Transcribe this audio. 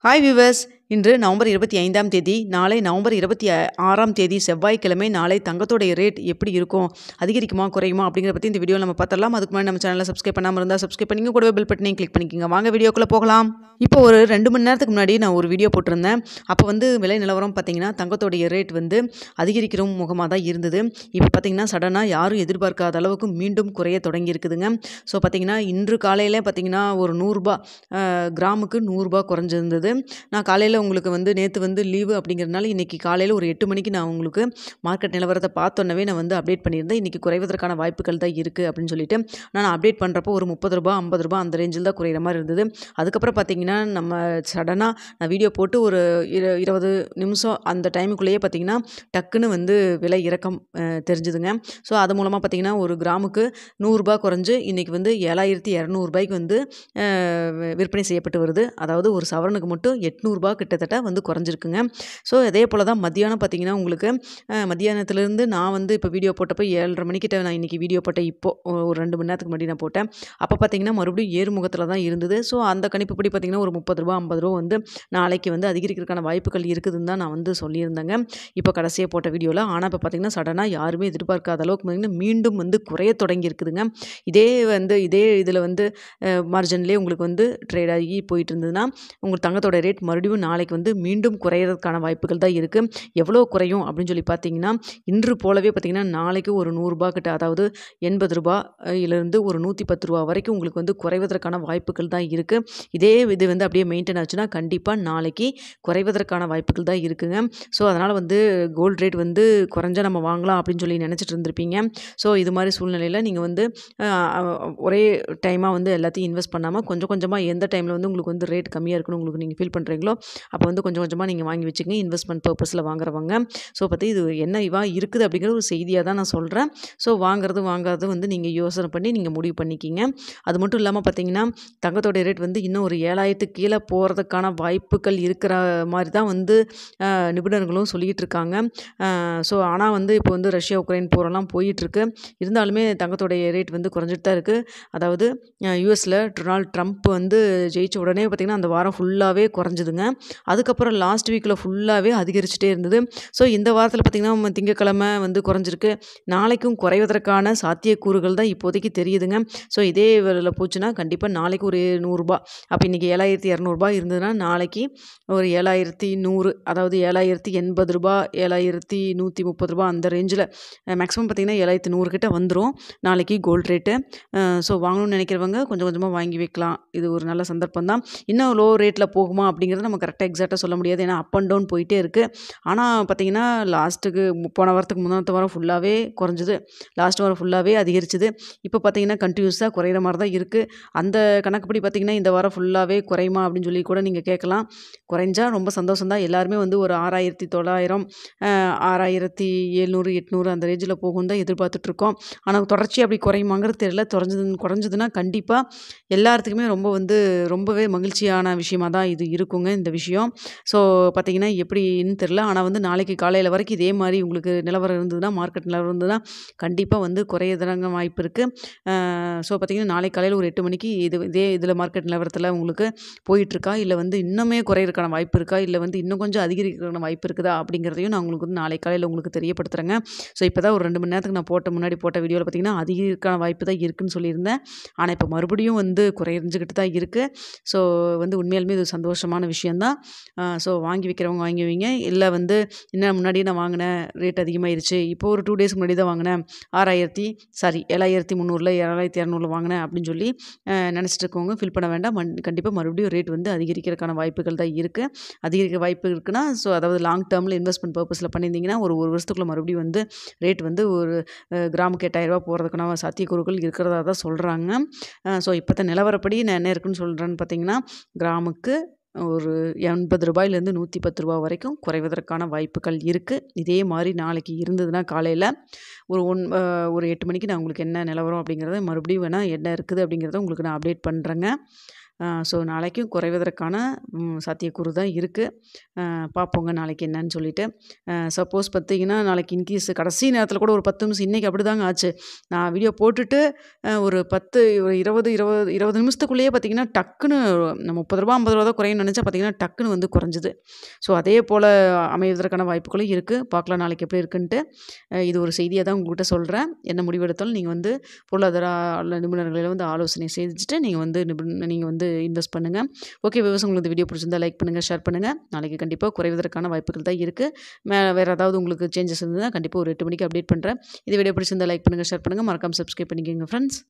Hi viewers, இன்று November 25ஆம் தேதி, நாளை நவம்பர் 26ஆம் தேதி செவ்வாய்க்கிழமை. நாளை தங்கத்தோடைய ரேட் எப்படி இருக்கும், அதிகரிக்குமா குறையுமா அப்படிங்கிறத பற்றி இந்த வீடியோவில் நம்ம பார்த்துடலாம். அதுக்கு முன்னாடி நம்ம சேனலை சப்ஸ்கிரைப் பண்ணாமல் இருந்தால் சப்ஸ்கிரைப் பண்ணிங்க, கூடவே பெல் பட்டனையும் கிளிக் பண்ணிக்கோங்க. வாங்க வீடியோக்குள்ளே போகலாம். இப்போ ஒரு 2 மணி நேரத்துக்கு முன்னாடி நான் ஒரு வீடியோ போட்டிருந்தேன். அப்போ விலை நிலவரம் பார்த்தீங்கன்னா தங்கத்தோடைய ரேட் அதிகரிக்கிற முகமாக தான் இருந்தது. இப்போ பார்த்தீங்கன்னா சடனாக யாரும் எதிர்பார்க்காத அளவுக்கு மீண்டும் குறைய தொடங்கி இருக்குதுங்க. ஸோ பார்த்தீங்கன்னா இன்று காலையில் பார்த்தீங்கன்னா ஒரு ₹100 கிராமுக்கு ₹100 குறைஞ்சிருந்தது. நான் காலையில் உங்களுக்கு நேற்று லீவு அப்படிங்கிறதுனால இன்றைக்கி காலையில் ஒரு 8 மணிக்கு நான் உங்களுக்கு மார்க்கெட் நிலவரத்தை பார்த்தோன்னவே நான் அப்டேட் பண்ணியிருந்தேன். இன்றைக்கி குறைவதற்கான வாய்ப்புகள் தான் இருக்குது அப்படின்னு சொல்லிட்டு நான் அப்டேட் பண்ணுறப்போ ஒரு ₹30 ₹50 அந்த ரேஞ்சில் தான் குறையிற மாதிரி இருந்தது. அதுக்கப்புறம் பார்த்தீங்கன்னா நம்ம சடனாக நான் வீடியோ போட்டு ஒரு 20 நிமிஷம் அந்த டைமுக்குள்ளேயே பார்த்தீங்கன்னா டக்குன்னு விலை இறக்கம் தெரிஞ்சுதுங்க. ஸோ அது மூலமாக பார்த்தீங்கன்னா ஒரு கிராமுக்கு ₹100 குறைஞ்சு இன்றைக்கி ₹7,200 விற்பனை செய்யப்பட்டு வருது. அதாவது ஒரு சவரனுக்கு மட்டும் ₹800 கிட்டத்தட்ட குறைஞ்சிருக்குங்க. ஸோ அதே போல் தான் மத்தியானம் பார்த்தீங்கன்னா உங்களுக்கு மத்தியானத்துலேருந்து நான் இப்போ வீடியோ போட்டப்போ 7:30 மணிக்கிட்ட நான் இன்றைக்கி வீடியோ போட்டேன். இப்போது ஒரு 2 மணி நேரத்துக்கு முன்னாடி நான் போட்டேன். அப்போ பார்த்தீங்கன்னா மறுபடியும் ஏறுமுகத்தில் தான் இருந்தது. ஸோ அந்த கணிப்புப்படி பார்த்தீங்கன்னா ஒரு ₹30 ₹50 நாளைக்கு அதிகரிக்கிறதுக்கான வாய்ப்புகள் இருக்குதுன்னு தான் நான் சொல்லியிருந்தேங்க. இப்போ கடைசியாக போட்ட வீடியோவில். ஆனால் இப்போ பார்த்தீங்கன்னா சடனாக யாருமே எதிர்பார்க்காத அளவுக்கு பார்த்தீங்கன்னா மீண்டும் குறைய தொடங்கி இருக்குதுங்க. இதே இதில் மார்ஜின்லேயே உங்களுக்கு ட்ரேட் ஆகி போயிட்டு இருந்ததுன்னா உங்களுக்கு தங்கத்தோட ரேட் மறுபடியும் நாளைக்கு மீண்டும் குறையிறதுக்கான வாய்ப்புகள் தான் இருக்குது. எவ்வளோ குறையும் அப்படின்னு சொல்லி பார்த்தீங்கன்னா இன்று போலவே பார்த்தீங்கன்னா நாளைக்கு ஒரு ₹100 கிட்ட, அதாவது ₹80 இருந்து ஒரு ₹110 வரைக்கும் உங்களுக்கு குறைவதற்கான வாய்ப்புகள் தான் இருக்குது. இதே இது அப்படியே மெயின்டைன் ஆச்சுன்னா கண்டிப்பாக நாளைக்கு குறைவதற்கான வாய்ப்புகள் தான் இருக்குங்க. ஸோ அதனால் கோல்டு ரேட் குறைஞ்சா நம்ம வாங்கலாம் அப்படின்னு சொல்லி நினச்சிட்டு இருந்திருப்பீங்க. ஸோ இது மாதிரி சூழ்நிலையில் நீங்கள் ஒரே டைமாக எல்லாத்தையும் இன்வெஸ்ட் பண்ணாமல் கொஞ்சம் கொஞ்சமாக எந்த டைமில் உங்களுக்கு ரேட் கம்மியாக இருக்குன்னு உங்களுக்கு நீங்கள் ஃபீல் பண்ணுறீங்களோ அப்போ கொஞ்சம் கொஞ்சமாக நீங்கள் வாங்கி வச்சுக்கங்க, இன்வெஸ்ட்மெண்ட் பர்பஸில் வாங்குறவங்க. ஸோ பற்றி இது என்ன இருக்குது அப்படிங்கிற ஒரு செய்தியாக தான் நான் சொல்கிறேன். ஸோ வாங்காதது நீங்கள் யோசனை பண்ணி நீங்கள் முடிவு பண்ணிக்கிங்க. அது மட்டும் இல்லாமல் பார்த்தீங்கன்னா தங்கத்தோடைய ரேட் இன்னும் ஒரு 7,000 கீழே போகிறதுக்கான வாய்ப்புகள் இருக்கிற மாதிரி தான் நிபுணர்களும் சொல்லிகிட்டு இருக்காங்க. ஸோ ஆனால் இப்போ ரஷ்யா உக்ரைன் போரெல்லாம் போயிட்டுருக்கு. இருந்தாலுமே தங்கத்தோடைய ரேட் குறைஞ்சிட்டு தான் இருக்குது. அதாவது யூஎஸில் டொனால்ட் ட்ரம்ப் ஜெயிச்ச உடனே பார்த்திங்கன்னா அந்த வாரம் ஃபுல்லாகவே குறைஞ்சிதுங்க. அதுக்கப்புறம் லாஸ்ட் வீக்கில் ஃபுல்லாகவே அதிகரிச்சுட்டே இருந்தது. ஸோ இந்த வாரத்தில் பார்த்திங்கன்னா திங்கக்கிழமை குறைஞ்சிருக்கு. நாளைக்கும் குறைவதற்கான சாத்தியக்கூறுகள் தான் இப்போதைக்கு தெரியுதுங்க. ஸோ இதே வேலையில் போச்சுன்னா கண்டிப்பாக நாளைக்கு ஒரு ₹100, அப்போ இன்றைக்கி ₹7,200 இருந்ததுன்னா நாளைக்கு ஒரு 7,100, அதாவது ₹7,080 ₹7,130 அந்த ரேஞ்சில் மேக்ஸிமம் பார்த்திங்கன்னா 7,100 கிட்ட வந்துடும் நாளைக்கு கோல்டு ரேட்டு. ஸோ வாங்கணும்னு நினைக்கிறவங்க கொஞ்சம் கொஞ்சமாக வாங்கி வைக்கலாம். இது ஒரு நல்ல சந்தர்ப்பம் தான். இன்னும் லோ ரேட்டில் போகுமா அப்படிங்கிறத நம்ம கரெக்டாக எக்ஸாக்டாக சொல்ல முடியாது. ஏன்னா அப் அண்ட் டவுன் போயிட்டே இருக்குது. ஆனால் பார்த்திங்கன்னா போன வாரத்துக்கு முன்னாடி வாரம் ஃபுல்லாகவே குறைஞ்சிது, லாஸ்ட் வாரம் ஃபுல்லாகவே அதிகரிச்சுது. இப்போ பார்த்திங்கன்னா கண்டினியூஸாக குறையிற மாதிரி தான் இருக்குது. அந்த கணக்குப்படி பார்த்திங்கன்னா இந்த வாரம் ஃபுல்லாகவே குறையுமா அப்படின்னு சொல்லி கூட நீங்கள் கேட்கலாம். குறைஞ்சா ரொம்ப சந்தோஷம் தான். எல்லாருமே ஒரு 6,900 6,700 800 அந்த ரேஞ்சில் போகும் தான் எதிர்பார்த்துட்ருக்கோம். ஆனால் தொடர்ச்சி அப்படி குறையுமாங்கிறது தெரியல. குறைஞ்சதுன்னா கண்டிப்பாக எல்லாத்துக்குமே ரொம்பவே மகிழ்ச்சியான விஷயமாக தான் இது இருக்குங்க இந்த விஷயம். ஸோ பார்த்திங்கன்னா எப்படின்னு தெரில. ஆனால் நாளைக்கு காலையில் வரைக்கும் இதே மாதிரி உங்களுக்கு நிலவரம் இருந்ததுன்னா, மார்க்கெட் நிலவரம் இருந்ததுன்னா கண்டிப்பாக குறையதாங்க வாய்ப்பு இருக்குது. ஸோ பார்த்திங்கன்னா நாளைக்கு காலையில் ஒரு 8 மணிக்கு இதில் மார்க்கெட் நிலவரத்தில் உங்களுக்கு போயிட்டுருக்கா, இல்லை இன்னுமே குறையிறதுக்கான வாய்ப்பு இருக்கா, இல்லை இன்னும் கொஞ்சம் அதிகரிக்கிறதுக்கான வாய்ப்பு இருக்குதா அப்படிங்கிறதையும் நான் உங்களுக்கு நாளைக்கு காலையில் உங்களுக்கு தெரியப்படுத்துகிறேங்க. ஸோ இப்போ தான் ஒரு 2 மணி நேரத்துக்கு நான் முன்னாடி போட்ட வீடியோவில் பார்த்திங்கன்னா அதிகரிக்கான வாய்ப்பு தான் இருக்குதுன்னு சொல்லியிருந்தேன். ஆனால் இப்போ மறுபடியும் குறைஞ்சிக்கிட்டு தான் இருக்குது. ஸோ உண்மையாலுமே இது சந்தோஷமான விஷயந்தான். ஸோ வாங்கி வைக்கிறவங்க வாங்கி வைங்க. இல்லை இன்னும் முன்னாடியே நான் வாங்கினேன், ரேட் அதிகமாகிருச்சு, இப்போ ஒரு 2 டேஸ்க்கு முன்னாடி தான் வாங்கினேன், 7,300 7,200 வாங்கினேன் அப்படின்னு சொல்லி நினச்சிட்டு இருக்கவங்க ஃபீல் பண்ண வேண்டாம். கண்டிப்பாக மறுபடியும் ரேட் அதிகரிக்கிறதுக்கான வாய்ப்புகள் தான் இருக்குது. அதிகரிக்க வாய்ப்பு இருக்குன்னா, ஸோ அதாவது லாங் டேர்மில் இன்வெஸ்ட்மெண்ட் பர்பஸில் பண்ணியிருந்தீங்கன்னா ஒரு வருஷத்துக்குள்ளே மறுபடியும் ரேட் ஒரு கிராமுக்கு ₹8,000 போகிறதுக்கான சாத்தியக்கூறுகள் இருக்கிறதா தான் சொல்கிறாங்க. ஸோ இப்போ தான் நிலவரப்படி நான் என்ன இருக்குன்னு சொல்கிறேன்னு பார்த்தீங்கன்னா கிராமுக்கு ஒரு ₹80 ₹110 வரைக்கும் குறைவதற்கான வாய்ப்புகள் இருக்குது. இதே மாதிரி நாளைக்கு இருந்ததுன்னா காலையில் ஒரு 8 மணிக்கு நான் உங்களுக்கு என்ன நிலவரம் அப்படிங்கிறத மறுபடியும் வேணால் என்ன இருக்குது அப்படிங்கிறத உங்களுக்கு நான் அப்டேட் பண்ணுறேங்க. ஸோ நாளைக்கும் குறைவதற்கான சாத்தியக்கூறு தான் இருக்குது. பார்ப்போங்க நாளைக்கு என்னன்னு சொல்லிட்டு. சப்போஸ் பார்த்தீங்கன்னா நாளைக்கு இன்கேஸ் கடைசி நேரத்தில் கூட ஒரு 10 நிமிஷம் இன்றைக்கி அப்படி தாங்க ஆச்சு. நான் வீடியோ போட்டுட்டு ஒரு 20 நிமிஷத்துக்குள்ளேயே பார்த்தீங்கன்னா டக்குன்னு ரூ. 30 ரூ. 50 தான் குறையும்னு நினச்சா பார்த்தீங்கன்னா டக்குன்னு வந்து குறைஞ்சிது. ஸோ அதே போல் அமைவதற்கான வாய்ப்புகளும் இருக்குது. பார்க்கலாம் நாளைக்கு எப்படி இருக்குன்ட்டு. இது ஒரு செய்தியாக தான் உங்கள்கிட்ட சொல்கிறேன். என்ன முடிவெடுத்தாலும் நீங்கள் வந்து பொருளாதார நிபுணர்களை வந்து ஆலோசனை செஞ்சுட்டு நீங்கள் வந்து இன்வெஸ்ட் பண்ணுங்கள். ஓகே வியூவர்ஸ், உங்களுக்கு இந்த வீடியோ பிடிச்சிருந்தா லைக் பண்ணுங்கள், ஷேர் பண்ணுங்கள். நாளைக்கு கண்டிப்பாக குறைவதற்கான வாய்ப்புகள் தான் இருக்குது. வேறு ஏதாவது உங்களுக்கு சேஞ்சஸ் இருந்ததுன்னா கண்டிப்பாக ஒரு 8 மணிக்கு அப்டேட் பண்ணுறேன். இந்த வீடியோ பிடிச்சிருந்தா லைக் பண்ணுங்கள், ஷேர் பண்ணுங்கள், மறக்காமல் சப்ஸ்கிரைப் பண்ணிக்கோங்க ஃப்ரெண்ட்ஸ்.